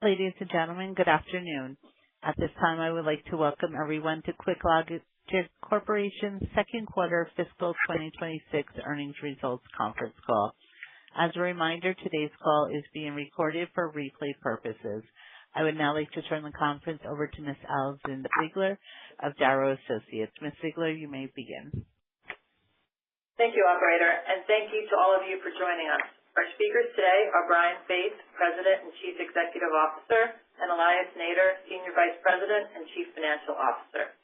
Ladies and gentlemen, good afternoon. At this time, I would like to welcome everyone to QuickLogic Corporation's second quarter fiscal 2026 earnings results conference call. As a reminder, today's call is being recorded for replay purposes. I would now like to turn the conference over to Ms. Allison Ziegler of Darrow Associates. Ms. Ziegler, you may begin. Thank you, operator, and thank you to all of you for joining us. Our speakers today are Brian Faith, President and Chief Executive Officer, and Elias Nader, Senior Vice President and Chief Financial Officer.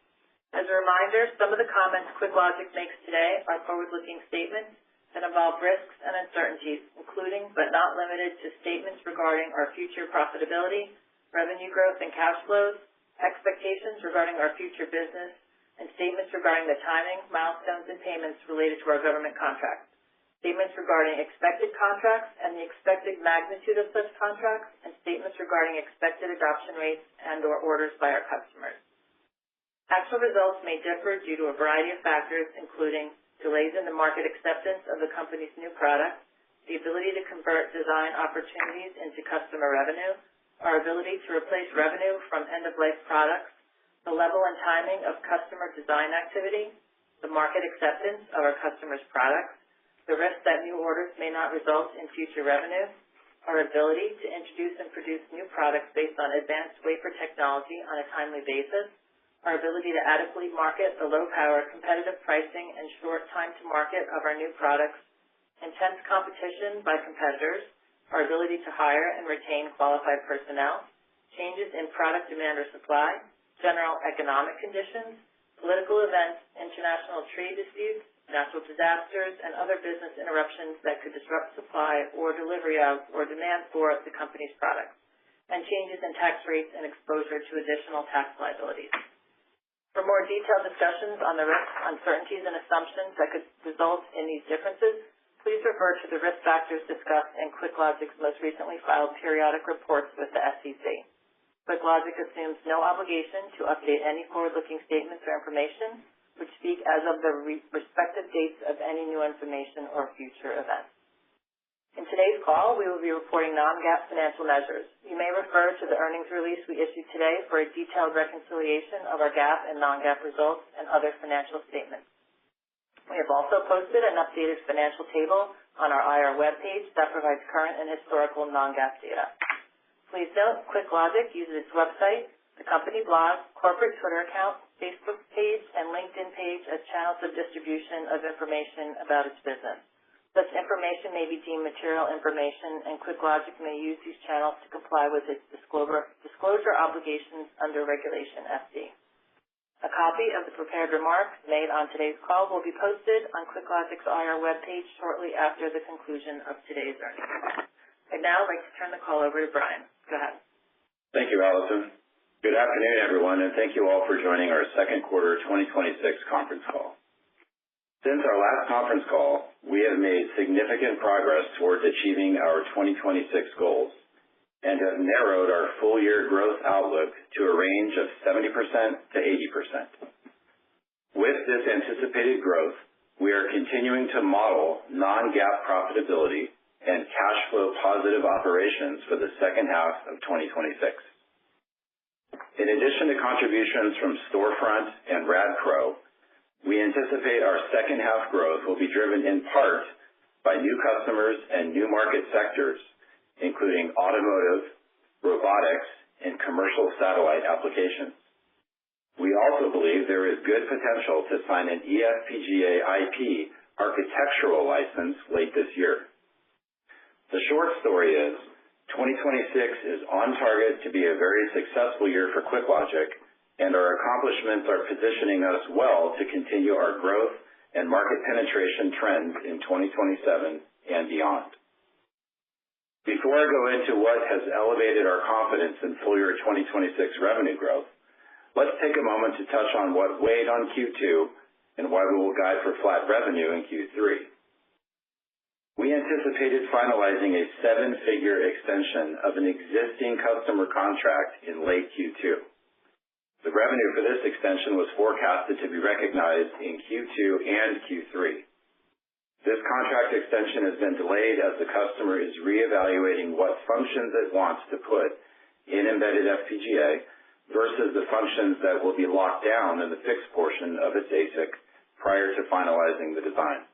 As a reminder, some of the comments QuickLogic makes today are forward-looking statements that involve risks and uncertainties, including but not limited to statements regarding our future profitability, revenue growth and cash flows, expectations regarding our future business, and statements regarding the timing, milestones, and payments related to our government contracts. Statements regarding expected contracts and the expected magnitude of such contracts, and statements regarding expected adoption rates and/or orders by our customers. Actual results may differ due to a variety of factors, including delays in the market acceptance of the company's new products, the ability to convert design opportunities into customer revenue, our ability to replace revenue from end-of-life products, the level and timing of customer design activity, the market acceptance of our customers' products, the risk that new orders may not result in future revenue, our ability to introduce and produce new products based on advanced wafer technology on a timely basis, our ability to adequately market the low-power competitive pricing and short time to market of our new products, intense competition by competitors, our ability to hire and retain qualified personnel, changes in product demand or supply, general economic conditions, political events, international trade disputes, natural disasters, and other business interruptions that could disrupt supply or delivery of or demand for the company's products, and changes in tax rates and exposure to additional tax liabilities. For more detailed discussions on the risks, uncertainties, and assumptions that could result in these differences, please refer to the risk factors discussed in QuickLogic's most recently filed periodic reports with the SEC. QuickLogic assumes no obligation to update any forward-looking statements or information which speak as of the respective dates of any new information or future events. In today's call, we will be reporting non-GAAP financial measures. You may refer to the earnings release we issued today for a detailed reconciliation of our GAAP and non-GAAP results and other financial statements. We have also posted an updated financial table on our IR webpage that provides current and historical non-GAAP data. Please note, QuickLogic uses its website, the company blog, corporate Twitter account, Facebook page, and LinkedIn page as channels of distribution of information about its business. Such information may be deemed material information, and QuickLogic may use these channels to comply with its disclosure obligations under Regulation FD. A copy of the prepared remarks made on today's call will be posted on QuickLogic's IR webpage shortly after the conclusion of today's earnings. I'd now like to turn the call over to Brian. Go ahead. Thank you, Allison. Good afternoon, everyone, and thank you all for joining our second quarter 2026 conference call. Since our last conference call, we have made significant progress towards achieving our 2026 goals and have narrowed our full-year growth outlook to a range of 70% to 80%. With this anticipated growth, we are continuing to model non-GAAP profitability and cash flow positive operations for the second half of 2026. In addition to contributions from Storefront and RadPro, we anticipate our second half growth will be driven in part by new customers and new market sectors, including automotive, robotics, and commercial satellite applications. We also believe there is good potential to sign an eFPGA IP architectural license late this year. The short story is 2026 is on target to be a very successful year for QuickLogic, and our accomplishments are positioning us well to continue our growth and market penetration trends in 2027 and beyond. Before I go into what has elevated our confidence in full year 2026 revenue growth, let's take a moment to touch on what weighed on Q2 and why we will guide for flat revenue in Q3. We anticipated finalizing a seven-figure extension of an existing customer contract in late Q2. The revenue for this extension was forecasted to be recognized in Q2 and Q3. This contract extension has been delayed as the customer is reevaluating what functions it wants to put in embedded FPGA versus the functions that will be locked down in the fixed portion of its ASIC prior to finalizing the design.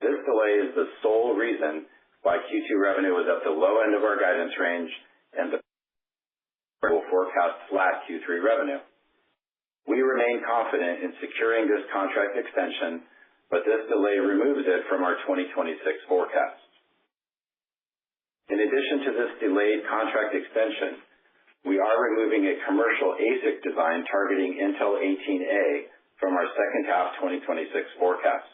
This delay is the sole reason why Q2 revenue was at the low end of our guidance range and the will forecast flat Q3 revenue. We remain confident in securing this contract extension, but this delay removes it from our 2026 forecast. In addition to this delayed contract extension, we are removing a commercial ASIC design targeting Intel 18A from our second half 2026 forecast.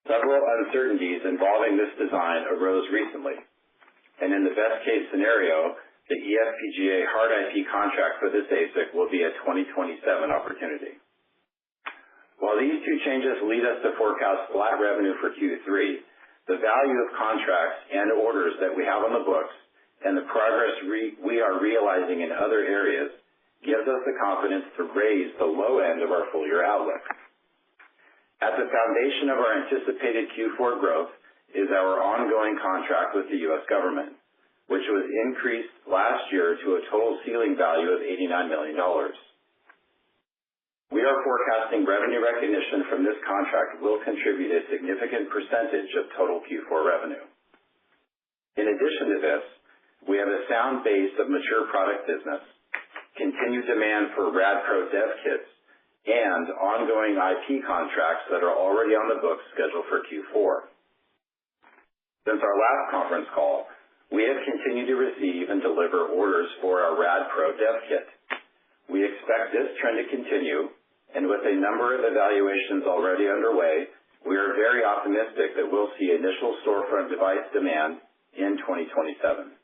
Several uncertainties involving this design arose recently, and in the best case scenario, the eFPGA hard IP contract for this ASIC will be a 2027 opportunity. While these two changes lead us to forecast flat revenue for Q3, the value of contracts and orders that we have on the books and the progress we are realizing in other areas gives us the confidence to raise the low end of our full-year outlook. At the foundation of our anticipated Q4 growth is our ongoing contract with the U.S. government, which was increased last year to a total ceiling value of $89 million. We are forecasting revenue recognition from this contract will contribute a significant percentage of total Q4 revenue. In addition to this, we have a sound base of mature product business, continued demand for RadPro dev kits, and ongoing IP contracts that are already on the books scheduled for Q4. Since our last conference call, we have continued to receive and deliver orders for our RadPro dev kit. We expect this trend to continue, and with a number of evaluations already underway, we are very optimistic that we'll see initial storefront device demand in 2027.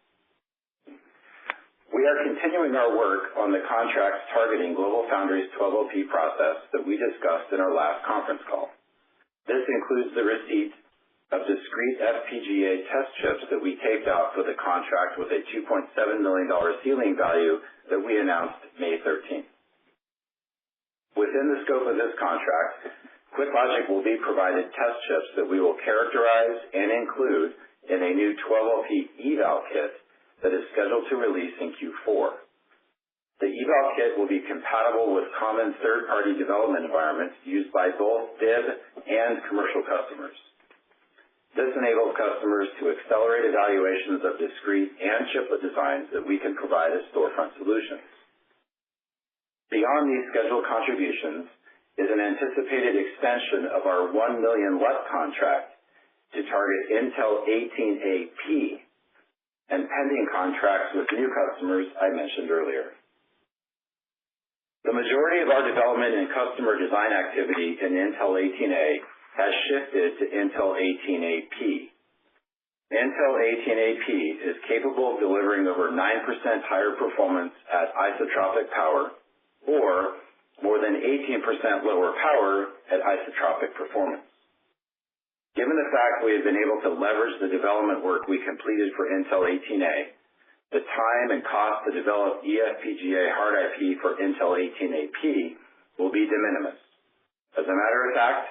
We are continuing our work on the contracts targeting GlobalFoundries 12LP process that we discussed in our last conference call. This includes the receipt of discrete FPGA test chips that we taped out for the contract with a $2.7 million ceiling value that we announced May 13th. Within the scope of this contract, QuickLogic will be provided test chips that we will characterize and include in a new 12LP eval kit that is scheduled to release in Q4. The eval kit will be compatible with common third-party development environments used by both DIB and commercial customers. This enables customers to accelerate evaluations of discrete and chiplet designs that we can provide as storefront solutions. Beyond these scheduled contributions is an anticipated extension of our 1 million LUT contract to target Intel 18AP and pending contracts with new customers I mentioned earlier. The majority of our development and customer design activity in Intel 18A has shifted to Intel 18AP. Intel 18AP is capable of delivering over 9% higher performance at isotropic power, or more than 18% lower power at isotropic performance. Given the fact we have been able to leverage the development work we completed for Intel 18A, the time and cost to develop eFPGA hard IP for Intel 18AP will be de minimis. As a matter of fact,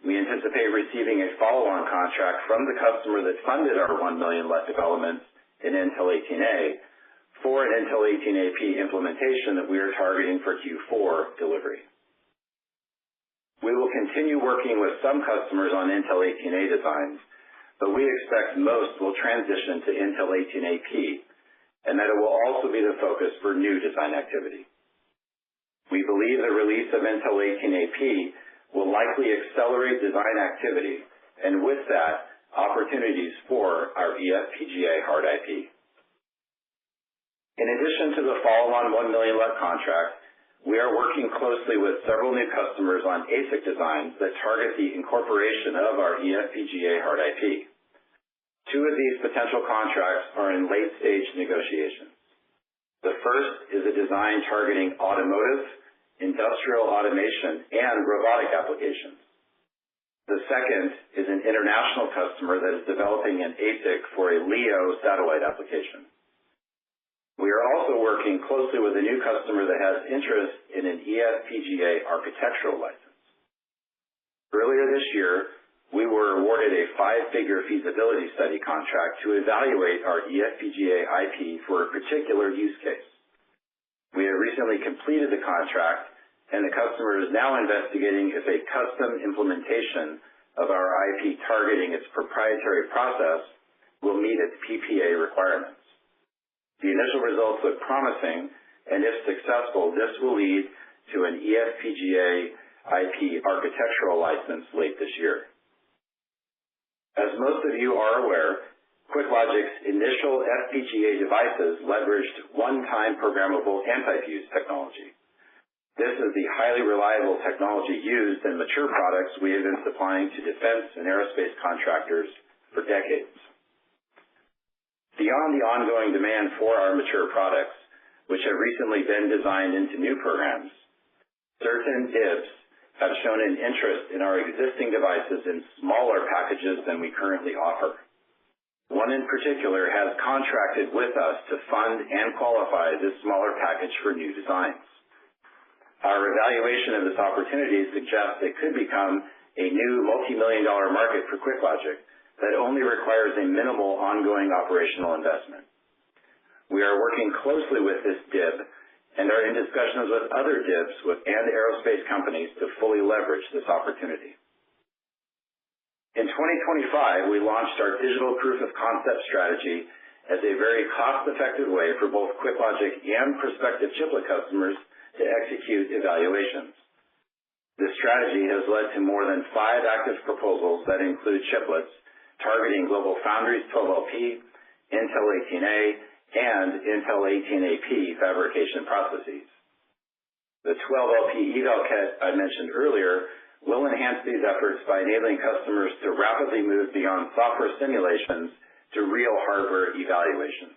we anticipate receiving a follow-on contract from the customer that funded our 1 million LUT developments in Intel 18A for an Intel 18AP implementation that we are targeting for Q4 delivery. We will continue working with some customers on Intel 18A designs, but we expect most will transition to Intel 18AP, and that it will also be the focus for new design activity. We believe the release of Intel 18AP will likely accelerate design activity, and with that, opportunities for our eFPGA hard IP. In addition to the follow-on 1 million LUT contract, we are working closely with several new customers on ASIC designs that target the incorporation of our eFPGA hard IP. Two of these potential contracts are in late-stage negotiations. The first is a design targeting automotive, industrial automation, and robotic applications. The second is an international customer that is developing an ASIC for a LEO satellite application. We are also working closely with a new customer that has interest in an eFPGA architectural license. Earlier this year, we were awarded a 5-figure feasibility study contract to evaluate our eFPGA IP for a particular use case. We have recently completed the contract, and the customer is now investigating if a custom implementation of our IP targeting its proprietary process will meet its PPA requirements. The initial results look promising, and if successful, this will lead to an eFPGA IP architectural license late this year. As most of you are aware, QuickLogic's initial FPGA devices leveraged one-time programmable anti-fuse technology. This is the highly reliable technology used in mature products we have been supplying to defense and aerospace contractors for decades. Beyond the ongoing demand for our mature products, which have recently been designed into new programs, certain DIBs have shown an interest in our existing devices in smaller packages than we currently offer. One in particular has contracted with us to fund and qualify this smaller package for new designs. Our evaluation of this opportunity suggests it could become a new multi-million-dollar market for QuickLogic that only requires a minimal ongoing operational investment. We are working closely with this DIB and are in discussions with other DIBs and aerospace companies to fully leverage this opportunity. In 2025, we launched our digital proof of concept strategy as a very cost-effective way for both QuickLogic and prospective chiplet customers to execute evaluations. This strategy has led to more than 5 active proposals that include chiplets targeting GlobalFoundries 12LP, Intel 18A, and Intel 18AP fabrication processes. The 12LP eval kit I mentioned earlier will enhance these efforts by enabling customers to rapidly move beyond software simulations to real hardware evaluations.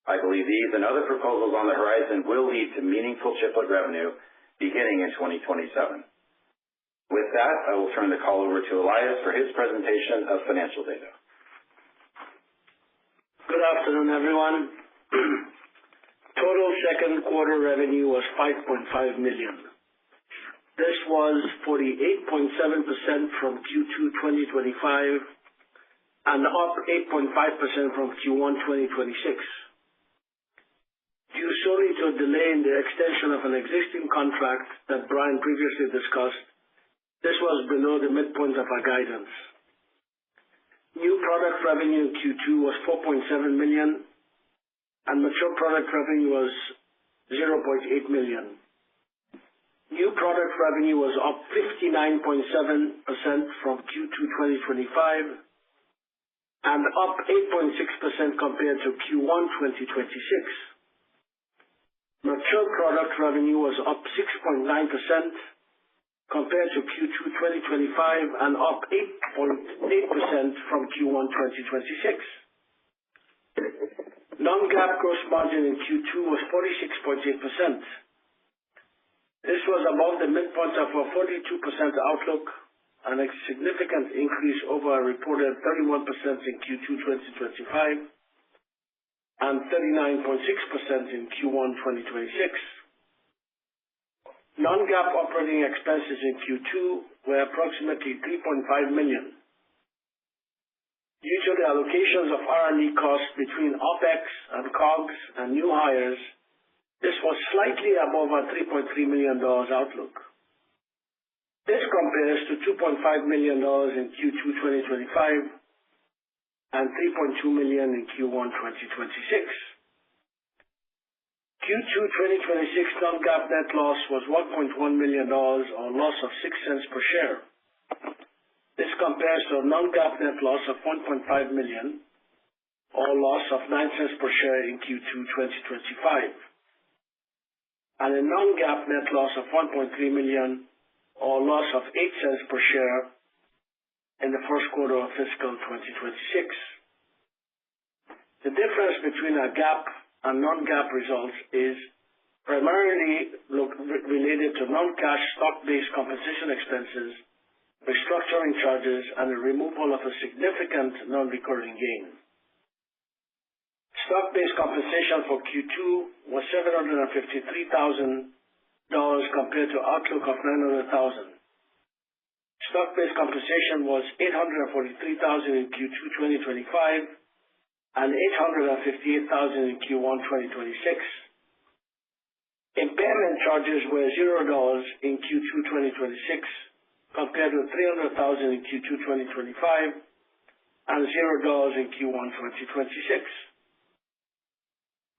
I believe these and other proposals on the horizon will lead to meaningful chiplet revenue beginning in 2027. With that, I will turn the call over to Elias for his presentation of financial data. Good afternoon, everyone. Total second quarter revenue was $5.5 million. This was 48.7% from Q2 2025 and up 8.5% from Q1 2026. Due solely to a delay in the extension of an existing contract that Brian previously discussed, this was below the midpoint of our guidance. New product revenue in Q2 was $4.7 million, and mature product revenue was $0.8 million. New product revenue was up 59.7% from Q2 2025 and up 8.6% compared to Q1 2026. Mature product revenue was up 6.9% compared to Q2 2025 and up 8.8% from Q1 2026. Non-GAAP gross margin in Q2 was 46.8%. This was above the midpoint of our 42% outlook and a significant increase over our reported 31% in Q2 2025 and 39.6% in Q1 2026. Non-GAAP operating expenses in Q2 were approximately $3.5 million. Due to the allocations of R&D costs between OPEX and COGS and new hires, this was slightly above our $3.3 million outlook. This compares to $2.5 million in Q2 2025 and $3.2 million in Q1 2026. Q2 2026 non-GAAP net loss was $1.1 million, or a loss of 6 cents per share. This compares to a non-GAAP net loss of $1.5 million, or a loss of 9 cents per share in Q2 2025, and a non-GAAP net loss of $1.3 million, or a loss of 8 cents per share in the first quarter of fiscal 2026. The difference between our GAAP and non-GAAP results is primarily related to non-cash stock-based compensation expenses, restructuring charges, and the removal of a significant non-recurring gain. Stock-based compensation for Q2 was $753,000 compared to outlook of $900,000. Stock-based compensation was $843,000 in Q2 2025 and $858,000 in Q1 2026. Impairment charges were $0 in Q2 2026 compared to $300,000 in Q2 2025 and $0 in Q1 2026.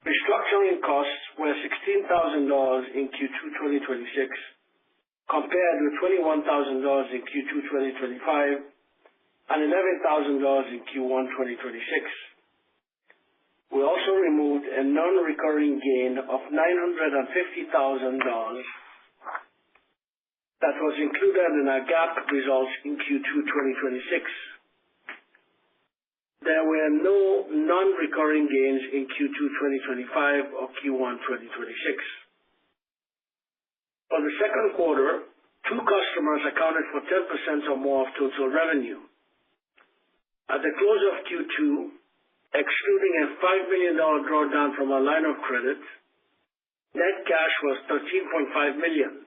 Restructuring costs were $16,000 in Q2 2026 compared with $21,000 in Q2 2025 and $11,000 in Q1 2026. We also removed a non-recurring gain of $950,000 that was included in our GAAP results in Q2 2026. There were no non-recurring gains in Q2 2025 or Q1 2026. For the second quarter, 2 customers accounted for 10% or more of total revenue. At the close of Q2, excluding a $5 million drawdown from our line of credit, net cash was $13.5 million.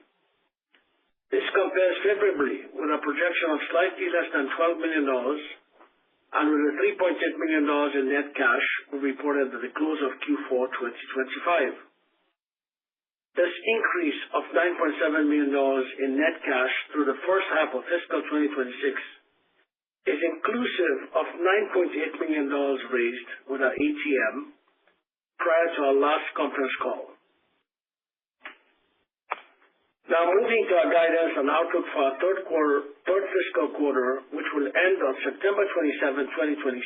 This compares favorably with a projection of slightly less than $12 million and with the $3.8 million in net cash we reported at the close of Q4 2025. This increase of $9.7 million in net cash through the first half of fiscal 2026 is inclusive of $9.8 million raised with our ATM prior to our last conference call. Now moving to our guidance and outlook for our third fiscal quarter, which will end on September 27, 2026.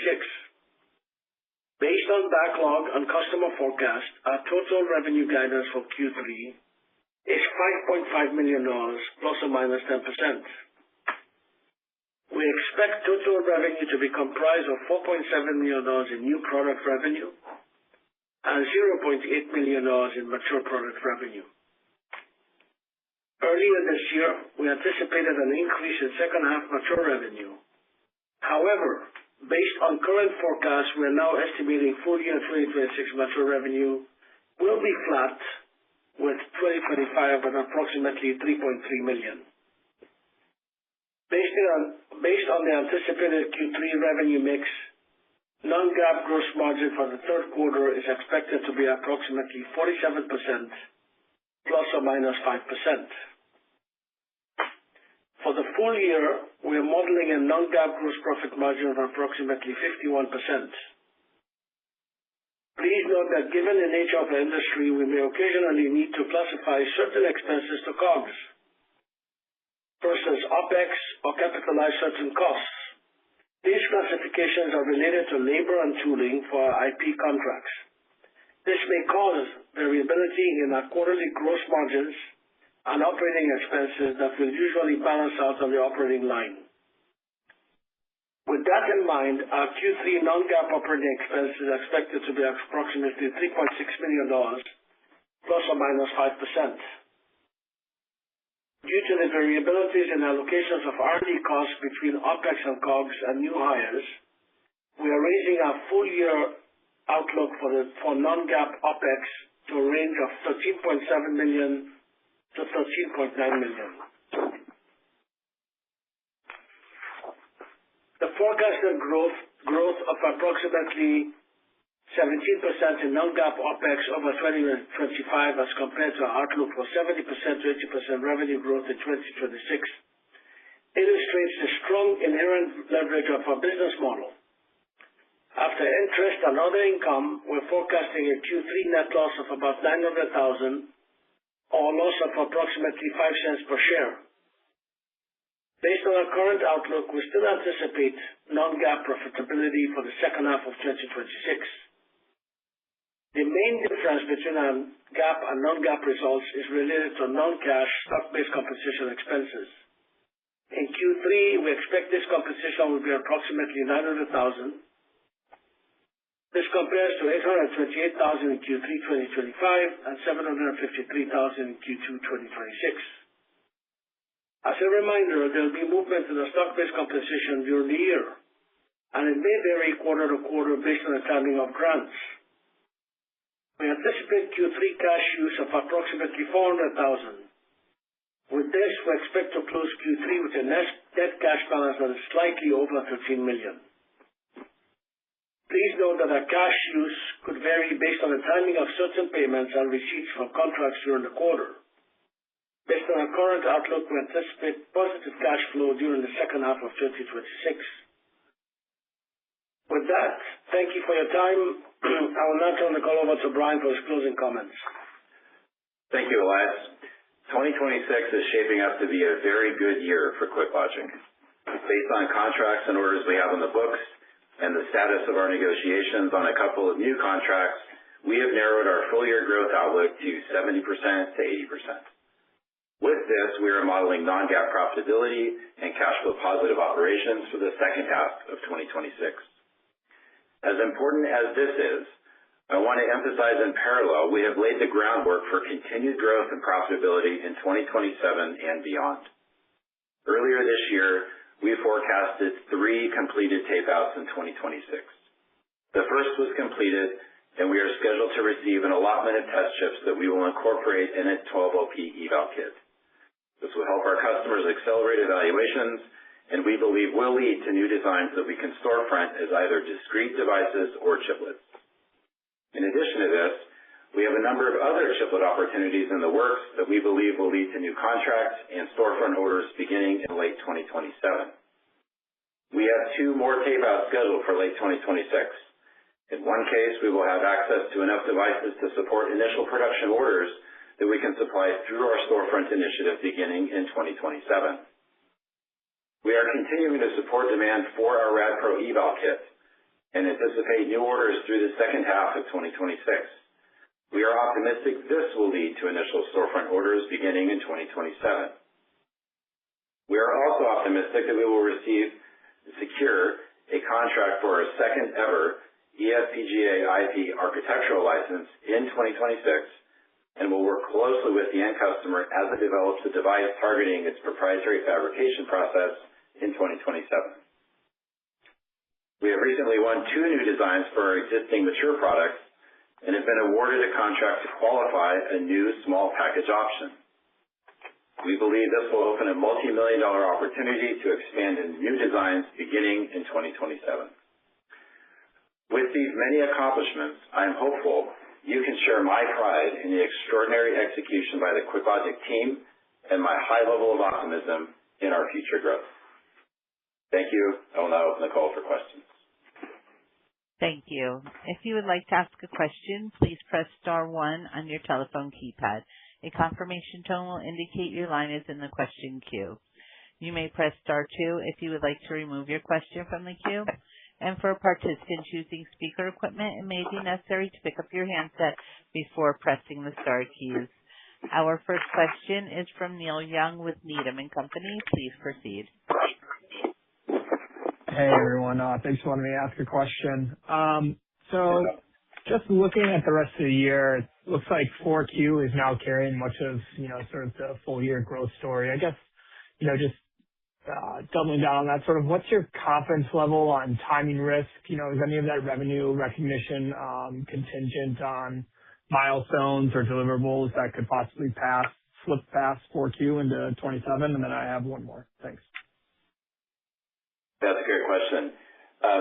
Based on backlog and customer forecast, our total revenue guidance for Q3 is $5.5 million plus or minus 10%. We expect total revenue to be comprised of $4.7 million in new product revenue and $0.8 million in mature product revenue. Earlier this year, we anticipated an increase in second half mature revenue. However, based on current forecasts, we are now estimating full year 2026 mature revenue will be flat with 2025 at approximately $3.3 million. Based on the anticipated Q3 revenue mix, non-GAAP gross margin for the third quarter is expected to be approximately 47% plus or minus 5%. For the full year, we are modeling a non-GAAP gross profit margin of approximately 51%. Please note that given the nature of the industry, we may occasionally need to classify certain expenses to COGS versus OPEX or capitalize certain costs. These classifications are related to labor and tooling for our IP contracts. This may cause variability in our quarterly gross margins and operating expenses that will usually balance out on the operating line. With that in mind, our Q3 non-GAAP operating expenses are expected to be approximately $3.6 million plus or minus 5%. Due to the variabilities in allocations of R&D costs between OPEX and COGS and new hires, we are raising our full year outlook for non-GAAP OPEX to a range of $13.7 million to $13.9 million. The forecasted growth of approximately 17% in non-GAAP OPEX over 2025 as compared to our outlook for 70% to 80% revenue growth in 2026 illustrates the strong inherent leverage of our business model. After interest and other income, we're forecasting a Q3 net loss of about $900,000 or a loss of approximately 5 cents per share. Based on our current outlook, we still anticipate non-GAAP profitability for the second half of 2026. The main difference between our GAAP and non-GAAP results is related to non-cash stock-based compensation expenses. In Q3, we expect this compensation will be approximately $900,000. This compares to $828,000 in Q3 2025 and $753,000 in Q2 2026. As a reminder, there will be movement in the stock-based compensation during the year, and it may vary quarter to quarter based on the timing of grants. We anticipate Q3 cash use of approximately $400,000. With this, we expect to close Q3 with a net cash balance that is slightly over $13 million. Please note that our cash use could vary based on the timing of certain payments and receipts from contracts during the quarter. Based on our current outlook, we anticipate positive cash flow during the second half of 2026. With that, thank you for your time. I will now turn the call over to Brian for his closing comments. Thank you, Elias. 2026 is shaping up to be a very good year for QuickLogic. Based on contracts and orders we have on the books and the status of our negotiations on a couple of new contracts, we have narrowed our full-year growth outlook to 70% to 80%. With this, we are modeling non-GAAP profitability and cash flow positive operations for the second half of 2026. As important as this is, I want to emphasize in parallel, we have laid the groundwork for continued growth and profitability in 2027 and beyond. Earlier this year, we forecasted 3 completed tape-outs in 2026. The first was completed, and we are scheduled to receive an allotment of test chips that we will incorporate in a 12LP eval kit. This will help our customers accelerate evaluations, and we believe will lead to new designs that we can storefront as either discrete devices or chiplets. In addition to this, we have a number of other chiplet opportunities in the works that we believe will lead to new contracts and storefront orders beginning in late 2027. We have 2 more tape-outs scheduled for late 2026. In one case, we will have access to enough devices to support initial production orders that we can supply through our storefront initiative beginning in 2027. We are continuing to support demand for our RadPro eval kit and anticipate new orders through the second half of 2026. We are optimistic this will lead to initial storefront orders beginning in 2027. We are also optimistic that we will secure a contract for our second ever eFPGA IP architectural license in 2026, and will work closely with the end customer as it develops a device targeting its proprietary fabrication process in 2027. We have recently won 2 new designs for our existing mature products and have been awarded a contract to qualify a new small package option. We believe this will open a multi-million-dollar opportunity to expand into new designs beginning in 2027. With these many accomplishments, I am hopeful you can share my pride in the extraordinary execution by the QuickLogic team and my high level of optimism in our future growth. Thank you. I will now open the call for questions. Thank you. If you would like to ask a question, please press star 1 on your telephone keypad. A confirmation tone will indicate your line is in the question queue. You may press star 2 if you would like to remove your question from the queue. And for participants using speaker equipment, it may be necessary to pick up your handset before pressing the star keys. Our first question is from Neil Young with Needham & Company. Please proceed. Hey, everyone. Thanks for letting me ask a question. So just looking at the rest of the year, it looks like 4Q is now carrying much of, sort of the full year growth story. I guess, just doubling down on that, sort of what's your confidence level on timing risk? Is any of that revenue recognition contingent on milestones or deliverables that could possibly slip past 4Q into 27? And then I have one more. Thanks. That's a great question.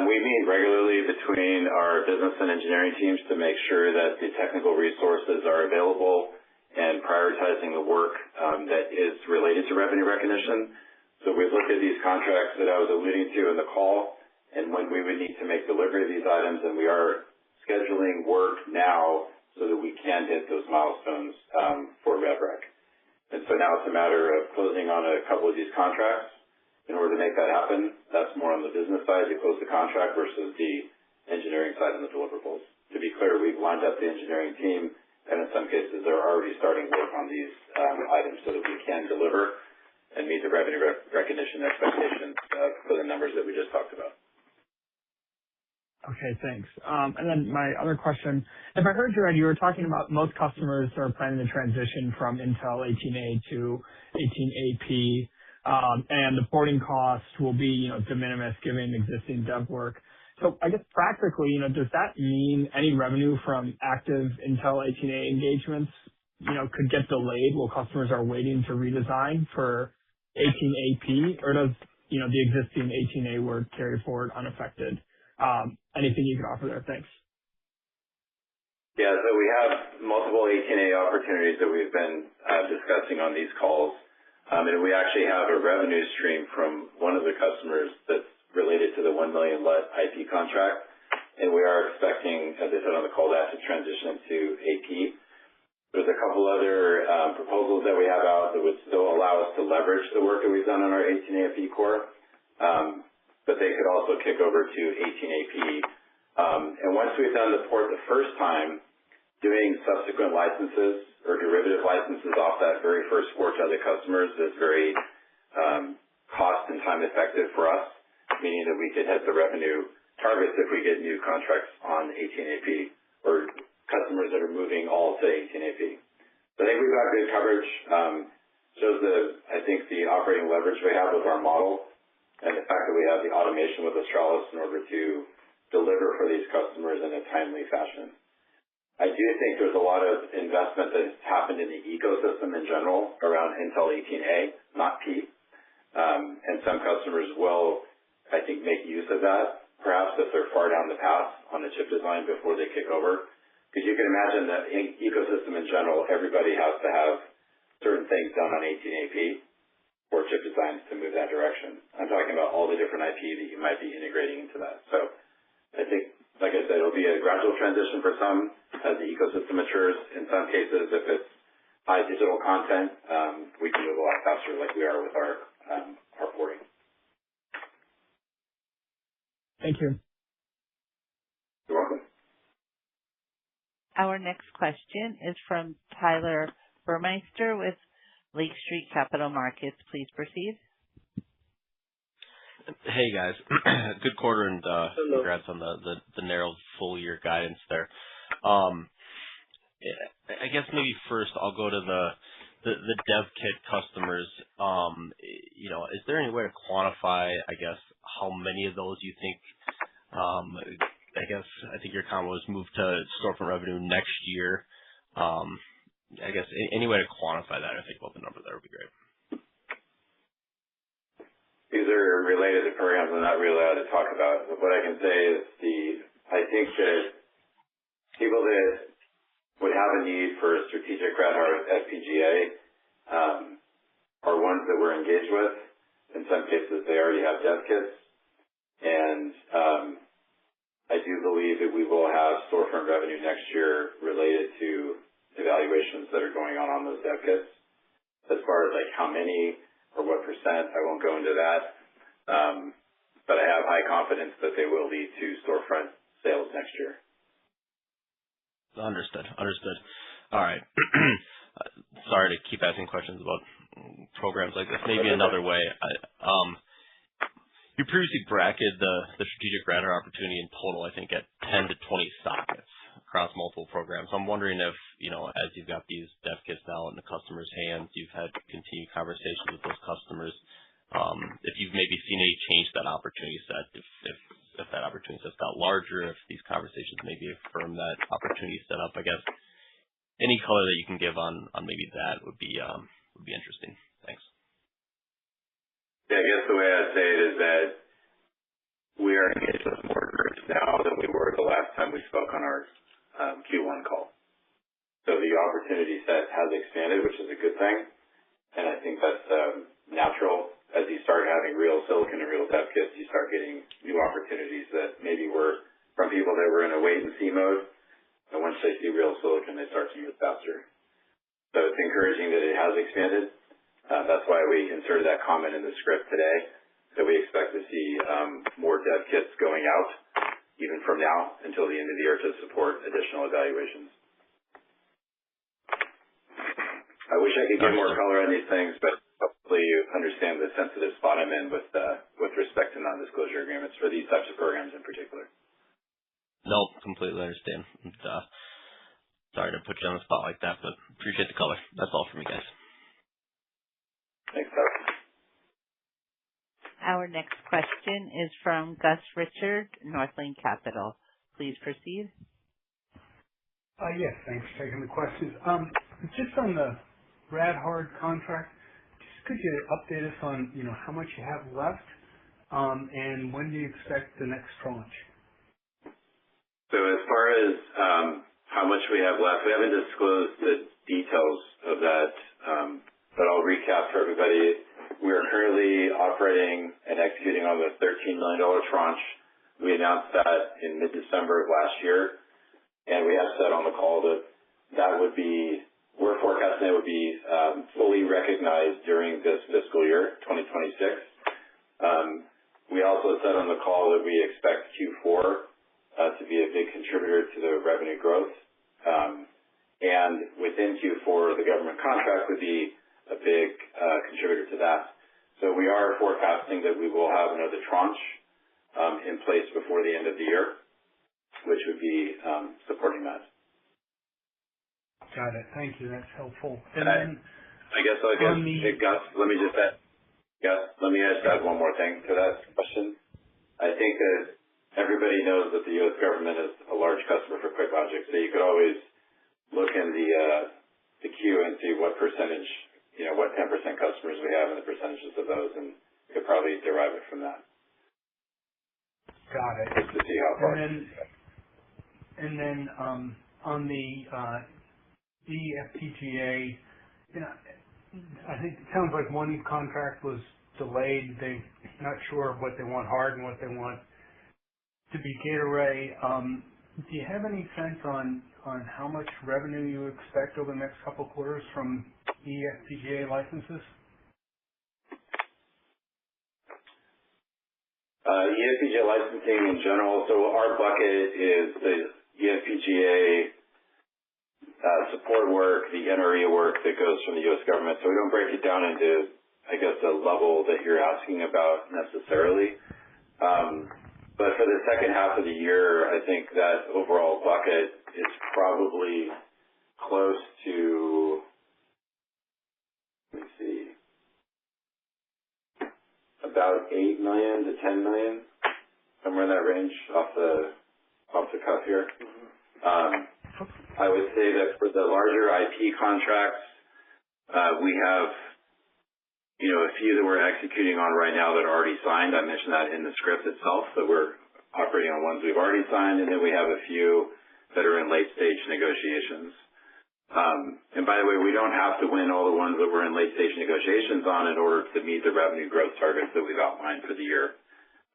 We meet regularly between our business and engineering teams to make sure that the technical resources are available and prioritizing the work that is related to revenue recognition. So we've looked at these contracts that I was alluding to in the call and when we would need to make delivery of these items, and we are scheduling work now so that we can hit those milestones for RevRec. And so now it's a matter of closing on a couple of these contracts. In order to make that happen, that's more on the business side to close the contract versus the engineering side and the deliverables. To be clear, we've lined up the engineering team, and in some cases, they're already starting work on these items so that we can deliver and meet the revenue recognition expectations for the numbers that we just talked about. Okay, thanks. And then my other question, if I heard you right, you were talking about most customers are planning to transition from Intel 18A to 18AP. And the porting cost will be, de minimis given existing dev work. So I guess practically, does that mean any revenue from active Intel 18A engagements, could get delayed while customers are waiting to redesign for 18AP? Or does the existing 18A were carried forward unaffected. Anything you could offer there? Thanks. Yeah, so we have multiple 18A opportunities that we've been discussing on these calls. And we actually have a revenue stream from one of the customers that's related to the 1 million LUT IP contract. And we are expecting, as I said on the call, that to transition into AP. There's a couple other proposals that we have out that would still allow us to leverage the work that we've done on our 18A AP core. But they could also kick over to 18AP. And once we've done the port the first time, doing subsequent licenses or derivative licenses off that very first port to other customers is very cost and time effective for us, meaning that we could hit the revenue targets if we get new contracts on 18AP or customers that are moving all to 18AP. So I think we've got good coverage. Shows I think the operating leverage we have with our model and the fact that we have the automation with Australis in order to deliver for these customers in a timely fashion. I do think there's a lot of investment that has happened in the ecosystem in general around Intel 18A, not P. And some customers will, I think, make use of that, perhaps if they're far down the path on the chip design before they kick over. Because you can imagine that in ecosystem in general, everybody has to have certain things done on 18AP for chip designs to move that direction. I'm talking about all the different IP that you might be integrating into that. So I think, like I said, it'll be a gradual transition for some as the ecosystem matures. In some cases, if it's high digital content, we can move a lot faster like we are with our porting. Thank you. You're welcome. Our next question is from Tyler Burmeister with Lake Street Capital Markets. Please proceed. Hey, guys. Good quarter, and congrats on the narrow full year guidance there. I guess maybe first I'll go to the dev kit customers. Is there any way to quantify, I guess, how many of those you think, I think your comment was moved to storefront revenue next year. I guess any way to quantify that, I think about the number there would be great. These are related to programs I'm not really allowed to talk about. But what I can say is I think that people that would have a need for a strategic rad-hard FPGA are ones that we're engaged with. In some cases, they already have dev kits. And I do believe that we will have storefront revenue next year related to evaluations that are going on those dev kits. As far as like how many or what percent, I won't go into that. But I have high confidence that they will lead to storefront sales next year. Understood. All right. Sorry to keep asking questions about programs like this. Maybe another way. You previously bracketed the strategic rad-hard opportunity in total, I think, at 10 to 20 sockets across multiple programs. I'm wondering if, as you've got these dev kits now in the customer's hands, you've had continued conversations with those customers, if you've maybe seen any change to that opportunity set, if that opportunity set's got larger, if these conversations maybe affirm that opportunity set up. I guess any color that you can give on maybe that would be interesting. Thanks. Yeah, I guess the way I'd say it is that we are engaged with more groups now than we were the last time we spoke on our Q1 call. So the opportunity set has expanded, which is a good thing. And I think that's natural. As you start having real silicon and real dev kits, you start getting new opportunities that maybe were from people that were in a wait-and-see mode. And once they see real silicon, they start to move faster. So it's encouraging that it has expanded. That's why we inserted that comment in the script today, that we expect to see more dev kits going out, even from now until the end of the year, to support additional evaluations. I wish I could give more color on these things, but hopefully you understand the sensitive spot I'm in with respect to non-disclosure agreements for these types of programs in particular. No, completely understand. And, sorry to put you on the spot like that, but appreciate the color. That's all from me, guys. Thanks, Tyler. Our next question is from Gus Richard, Northland Capital. Please proceed. Yes, thanks for taking the questions. Just on the rad-hard contract, could you update us on how much you have left And when do you expect the next tranche? So as far as how much we have left, we haven't disclosed the details of that, but I'll recap for everybody. We are currently operating and executing on the $13 million tranche. We announced that in mid-December of last year, and we have said on the call that would be, we're forecasting it would be fully recognized during this fiscal year, 2026. We also said on the call that we expect Q4 to be a big contributor to the revenue growth. And within Q4, the government contract would be a big contributor to that. So we are forecasting that we will have another tranche in place before the end of the year, which would be supporting that. Got it. Thank you. That's helpful. And then, Gus, let me just add one more thing to that question. I think that everybody knows that the U.S. government is a large customer for QuickLogic, so you could always look in the queue and see what percentage, what 10% customers we have and the percentages of those, and you could probably derive it from that. Got it. Just to see how far. And then on the FPGA, I think it sounds like one contract was delayed. They're not sure what they want hard and what they want to be gate array. Do you have any sense on how much revenue you expect over the next couple of quarters from eFPGA licenses? eFPGA licensing in general, so our bucket is the eFPGA support work, the NRE work that goes from the U.S. government. So we don't break it down into, I guess, the level that you're asking about necessarily. But for the second half of the year, I think that overall bucket is probably close to, let me see, about $8 million to $10 million, somewhere in that range off the cuff here. I would say that for the larger IP contracts, we have, a few that we're executing on right now that are already signed. I mentioned that in the script itself, that we're operating on ones we've already signed, and then we have a few that are in late-stage negotiations. And by the way, we don't have to win all the ones that we're in late-stage negotiations on in order to meet the revenue growth targets that we've outlined for the year,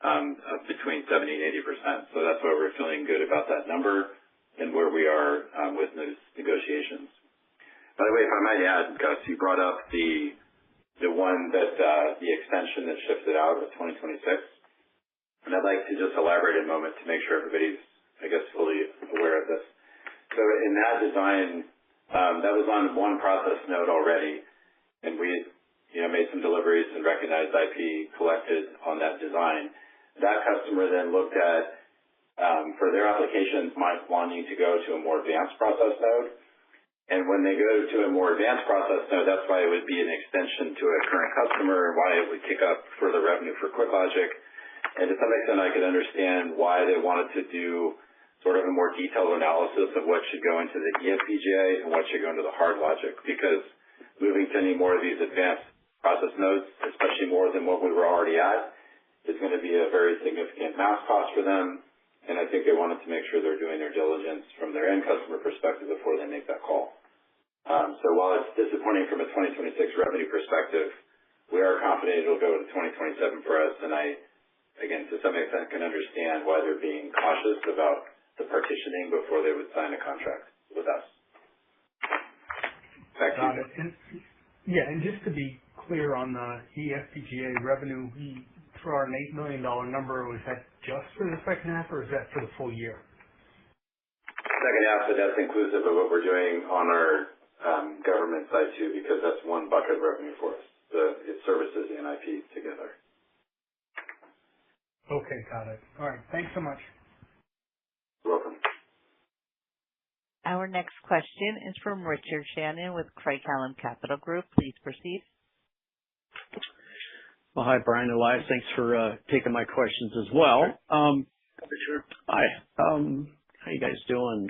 of between 70 and 80%. So that's why we're feeling good about that number and where we are with those negotiations. By the way, if I might add, Gus, you brought up the one that the extension that shifted out of 2026, and I'd like to just elaborate a moment to make sure everybody's, I guess, fully aware of this. So in that design, that was on one process node already, and we made some deliveries and recognized IP collected on that design. That customer then looked at, for their applications, might wanting to go to a more advanced process node. And when they go to a more advanced process node, that's why it would be an extension to a current customer and why it would kick up further revenue for QuickLogic. And to some extent, I could understand why they wanted to do sort of a more detailed analysis of what should go into the eFPGA and what should go into the hard logic, because moving to any more of these advanced process nodes, especially more than what we were already at, is going to be a very significant mass cost for them. And I think they wanted to make sure they're doing their diligence from their end customer perspective before they make that call. So while it's disappointing from a 2026 revenue perspective, we are confident it'll go to 2027 for us. And I, again, to some extent, can understand why they're being cautious about the partitioning before they would sign a contract with us. Back to you. And just to be clear on the eFPGA revenue, for our $8 million number, was that just for the second half, or is that for the full year? Second half, but that's inclusive of what we're doing on our government side too, because that's one bucket of revenue for us. It services and IP together. Okay, got it. All right, thanks so much. You're welcome. Our next question is from Richard Shannon with Craig-Hallum Capital Group. Please proceed. Well, hi, Brian and Elias. Thanks for taking my questions as well. Sure. Hi. How you guys doing?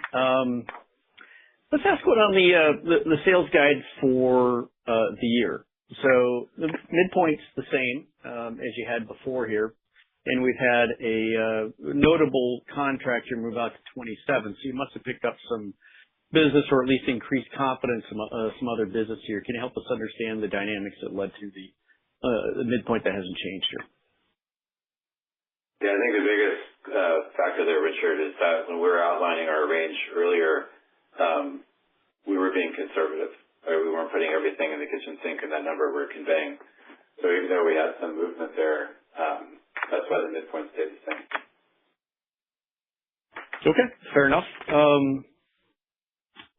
Let's ask what on the sales guide for the year. So the midpoint's the same as you had before here. and we've had a notable contractor move out to 27. So you must have picked up some business or at least increased confidence in some other business here. Can you help us understand the dynamics that led to the midpoint that hasn't changed here? Yeah, I think the biggest factor there, Richard, is that when we were outlining our range earlier, we were being conservative. Right? We weren't putting everything in the kitchen sink in that number we're conveying. So even though we had some movement there, that's why the midpoint stayed the same. Okay, fair enough. I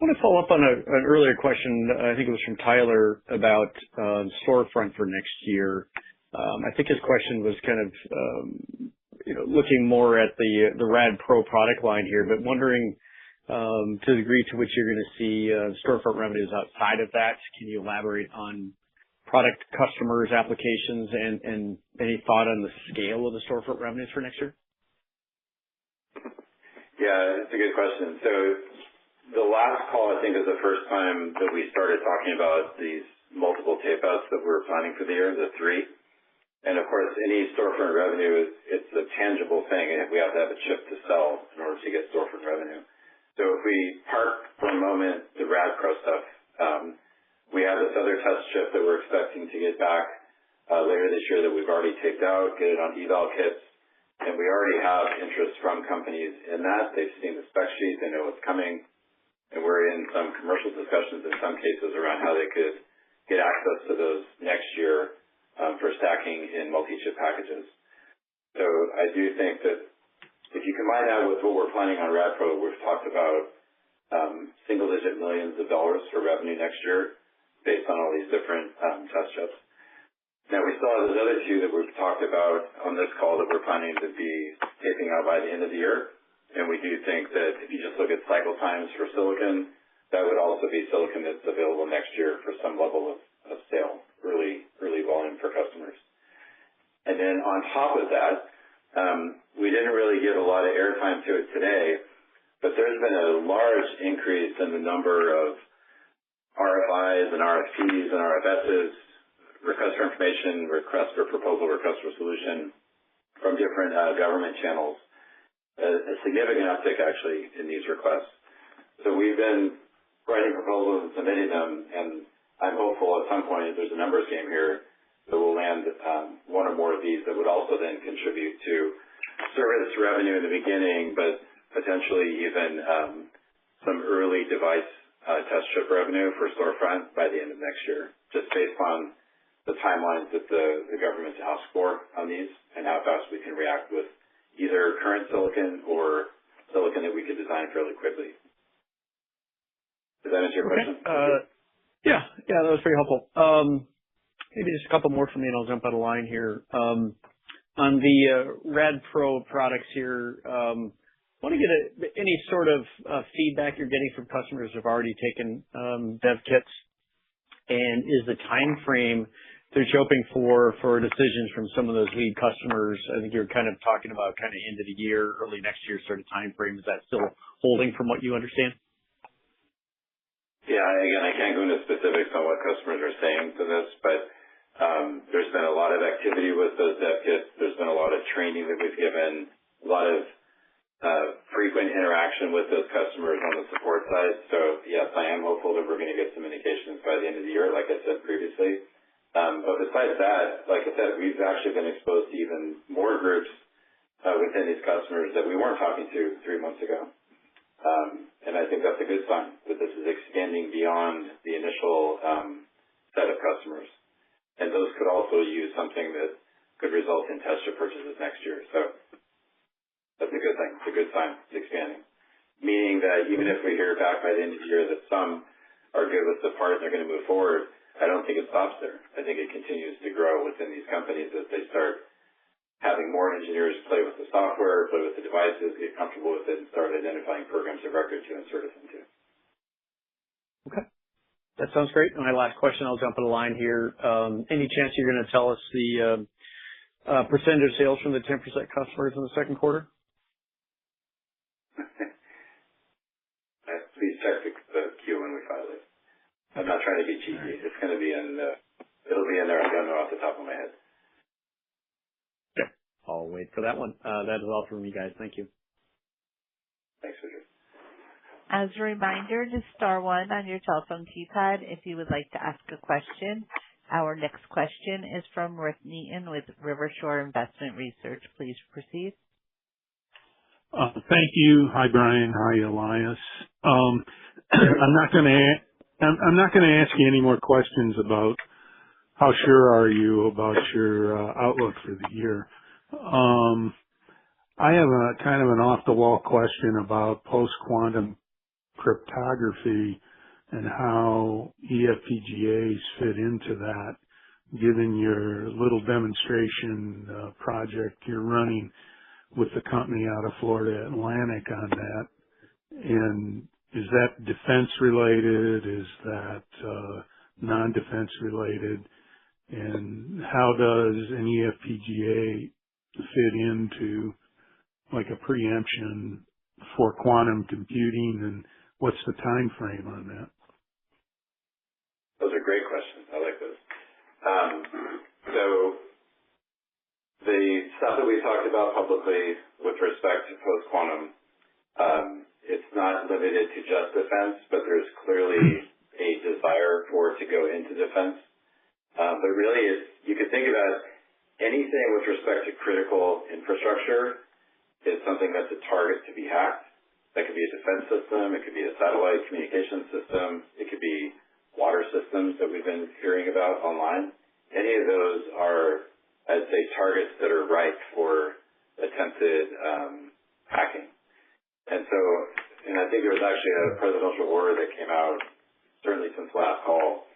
want to follow up on an earlier question. I think it was from Tyler about storefront for next year. I think his question was kind of looking more at the RAD Pro product line here, but wondering to the degree to which you're going to see storefront revenues outside of that. Can you elaborate on product customers, applications, and any thought on the scale of the storefront revenues for next year? Yeah, it's a good question. So the last call, I think, is the first time that we started talking about these multiple tape-outs that we're planning for the year, the 3. And, of course, any storefront revenue, it's a tangible thing, and we have to have a chip to sell in order to get storefront revenue. So if we park for a moment the RAD Pro stuff, we have this other test chip that we're expecting to get back later this year that we've already taped out, get it on eval kits, and we already have interest from companies in that. They've seen the spec sheet. They know what's coming, and we're in some commercial discussions in some cases around how they could get access to those next year for stacking in multi-chip packages. So I do think that if you combine that with what we're planning on RAD Pro, we've talked about single-digit millions of dollars for revenue next year, based on all these different test chips. Now, we still have those other 2 that we've talked about on this call that we're planning to be taping out by the end of the year. And we do think that if you just look at cycle times for silicon, that would also be silicon that's available next year for some level of sale, early volume for customers. And then on top of that, we didn't really give a lot of airtime to it today, but there's been a large increase in the number of RFIs and RFPs and RFSs, request for information, request for proposal, request for solution from different government channels. A significant uptick, actually, in these requests. So we've been writing proposals and submitting them, and I'm hopeful at some point there's a numbers game here that we'll land one or more of these that would also then contribute to service revenue in the beginning, but potentially even some early device test chip revenue for storefront by the end of next year, just based on the timelines that the government's asked for on these and how fast we can react with either current silicon or silicon that we could design fairly quickly. Does that answer your question? Yeah, that was very helpful. Maybe just a couple more from me and I'll jump out of line here. On the RAD Pro products here, want to get any sort of feedback you're getting from customers who have already taken dev kits, and is the time frame they're hoping for decisions from some of those lead customers? I think you're kind of talking about kind of end of the year, early next year sort of time frame. Is that still holding from what you understand? Yeah, again, I can't go into specifics on what customers are saying to this, but there's been a lot of activity with those dev kits. There's been a lot of training that we've given, a lot of frequent interaction with those customers on the support side. So, yes, I am hopeful that we're going to get some indications by the end of the year, like I said previously. But besides that, like I said, we've actually been exposed to even more groups within these customers that we weren't talking to 3 months ago. And I think that's a good sign that this is extending beyond the initial set of customers. And those could also use something that could result in test chip purchases next year. So that's a good thing. It's a good sign. It's expanding. Meaning that even if we hear back by the end of the year that some are good with the part and they're going to move forward, I don't think it stops there. I think it continues to grow within these companies as they start having more engineers play with the software, play with the devices, get comfortable with it, and start identifying programs of record to insert us into. Okay. That sounds great. My last question, I'll jump on the line here. Any chance you're going to tell us the percentage of sales from the 10% customers in the second quarter? Please check the queue when we file it. I'm not trying to be cheeky. It's going to be in it'll be in there. I don't know off the top of my head. Okay. I'll wait for that one. That is all from me, guys. Thank you. Thanks, Richard. As a reminder, just star one on your telephone keypad if you would like to ask a question. Our next question is from Rick Neaton with Rivershore Investment Research. Please proceed. Thank you. Hi, Brian. Hi, Elias. I'm not going to ask you any more questions about how sure are you about your outlook for the year. I have a kind of an off-the-wall question about post-quantum cryptography and how eFPGAs fit into that, given your little demonstration project you're running with the company out of Florida Atlantic on that. And is that defense related? Is that non-defense related? And how does an eFPGA fit into like a preemption for quantum computing, and what's the time frame on that? Those are great questions. I like those. So the stuff that we talked about publicly with respect to post-quantum, it's not limited to just defense, but there's clearly a desire for it to go into defense. But really, you could think about anything with respect to critical infrastructure is something that's a target to be hacked. That could be a defense system. It could be a satellite communication system. It could be water systems that we've been hearing about online. Any of those are, I'd say, targets that are ripe for attempted hacking. And I think there was actually a presidential order that came out, certainly since last call,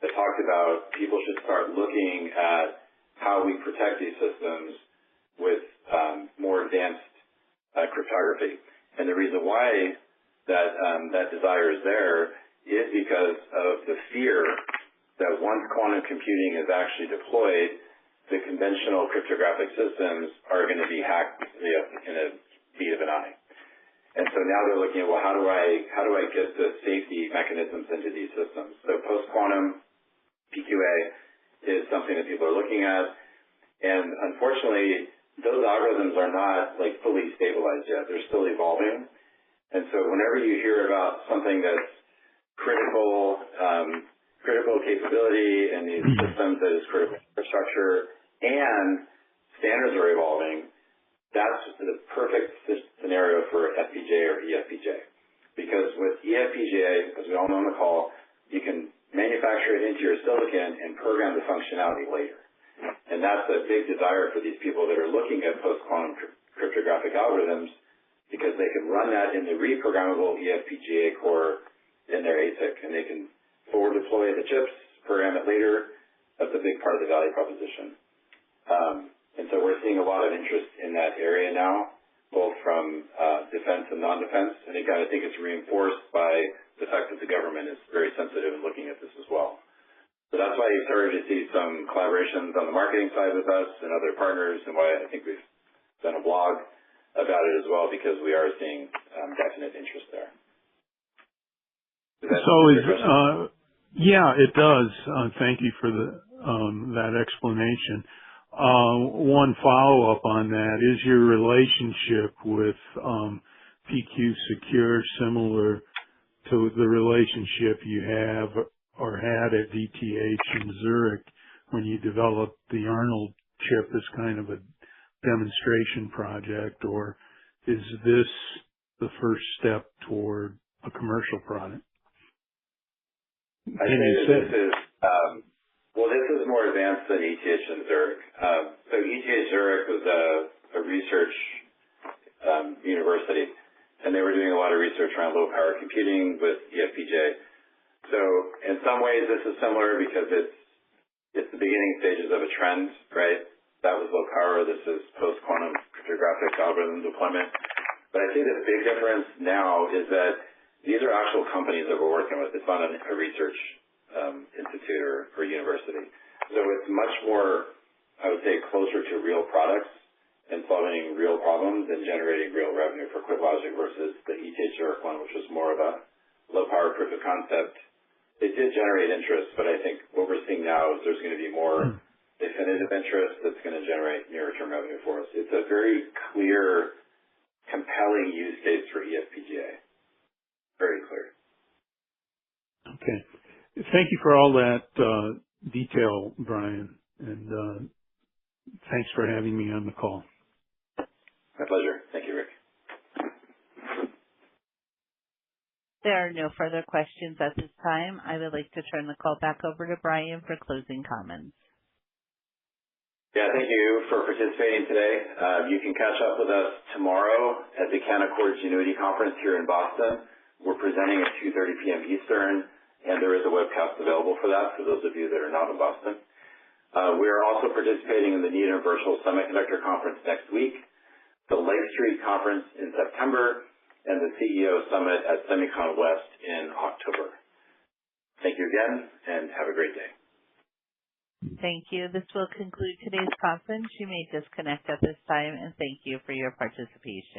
that talked about people should start looking at how we protect these systems with more advanced cryptography. And the reason why that desire is there is because of the fear that once quantum computing is actually deployed, the conventional cryptographic systems are going to be hacked in a beat of an eye. And so now they're looking at, well, how do I get the safety mechanisms into these systems? So post-quantum PQA is something that people are looking at. And unfortunately, those algorithms are not like fully stabilized yet. They're still evolving. And so whenever you hear about something that's critical capability in these systems that is critical infrastructure and standards are evolving, that's the perfect scenario for FPGA or eFPGA. Because with eFPGA, as we all know on the call, you can manufacture it into your silicon and program the functionality later. And that's a big desire for these people that are looking at post-quantum cryptographic algorithms, because they can run that in the reprogrammable eFPGA core in their ASIC, and they can forward deploy the chips, program it later. That's a big part of the value proposition. And so we're seeing a lot of interest in that area now, both from defense and non-defense. And again, I think it's reinforced by the fact that the government is very sensitive in looking at this as well. So that's why you started to see some collaborations on the marketing side with us and other partners, and why I think we've done a blog about it as well, because we are seeing definite interest there. Yeah, it does. Thank you for that explanation. One follow-up on that, is your relationship with PQ Secure similar to the relationship you have or had at DTH in Zurich when you developed the Arnold chip as kind of a demonstration project, or is this the first step toward a commercial product? I think this is more advanced than ETH and Zurich. So ETH Zurich was a research university, and they were doing a lot of research around low power computing with eFPGA. So in some ways this is similar because it's the beginning stages of a trend, right? That was low power. This is post-quantum cryptographic algorithm deployment. But I think the big difference now is that these are actual companies that we're working with. It's not a research institute or university. So it's much more, I would say, closer to real products and solving real problems and generating real revenue for QuickLogic versus the ETH Zurich one, which was more of a low power proof of concept. It did generate interest, but I think what we're seeing now is there's going to be more definitive interest that's going to generate near-term revenue for us. It's a very clear, compelling use case for eFPGA. Very clear. Okay. Thank you for all that detail, Brian, and thanks for having me on the call. My pleasure. Thank you, Rick. There are no further questions at this time. I would like to turn the call back over to Brian for closing comments. Yeah, thank you for participating today. You can catch up with us tomorrow at the Canaccord Genuity Conference here in Boston. We're presenting at 2:30 p.m. Eastern, and there is a webcast available for that for those of you that are not in Boston. We are also participating in the Needham Virtual Semiconductor Conference next week, the Lake Street Conference in September, and the CEO Summit at SEMICON West in October. Thank you again, and have a great day. Thank you. This will conclude today's conference. You may disconnect at this time, and thank you for your participation.